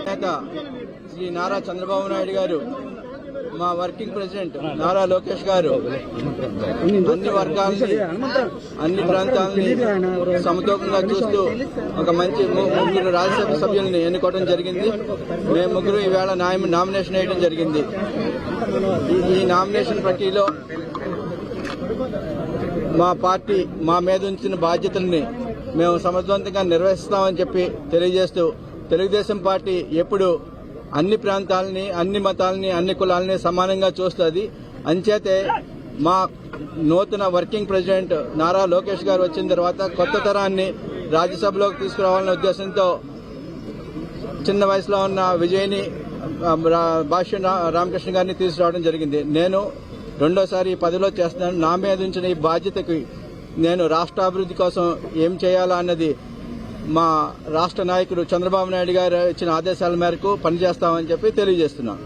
నేత శ్రీ నారా చంద్రబాబు నాయుడు గారు, మా వర్కింగ్ ప్రెసిడెంట్ నారా లోకేష్ గారు అన్ని వర్గాలని, అన్ని ప్రాంతాలని సమతూకంగా చూస్తూ ఒక మంచి ముగ్గురు రాజ్యసభ సభ్యుల్ని ఎన్నుకోవడం జరిగింది. మేము ముగ్గురు ఈవేళ నామినేషన్ వేయడం జరిగింది. ఈ నామినేషన్ ప్రక్రియలో మా పార్టీ మా మీద ఉంచిన బాధ్యతల్ని మేము సమర్థవంతంగా నిర్వహిస్తామని చెప్పి తెలియజేస్తూ, తెలుగుదేశం పార్టీ ఎప్పుడు అన్ని ప్రాంతాలని, అన్ని మతాలని, అన్ని కులాలని సమానంగా చూస్తుంది. అంచేతే మా నూతన వర్కింగ్ ప్రెసిడెంట్ నారా లోకేష్ గారు వచ్చిన తర్వాత కొత్త తరాన్ని రాజ్యసభలోకి తీసుకురావాలనే ఉద్దేశంతో చిన్న వయసులో ఉన్న విజయ్ని, భాష్యం రామకృష్ణ గారిని తీసుకురావడం జరిగింది. నేను రెండోసారి పదవిలో చేస్తున్నాను. నా మీద ఉంచిన ఈ బాధ్యతకి నేను రాష్ట్ర అభివృద్ధి కోసం ఏం చేయాలా అన్నది మా రాష్ట్ర నాయకుడు చంద్రబాబు నాయుడు గారు ఇచ్చిన ఆదేశాల మేరకు పనిచేస్తామని చెప్పి తెలియజేస్తున్నాం.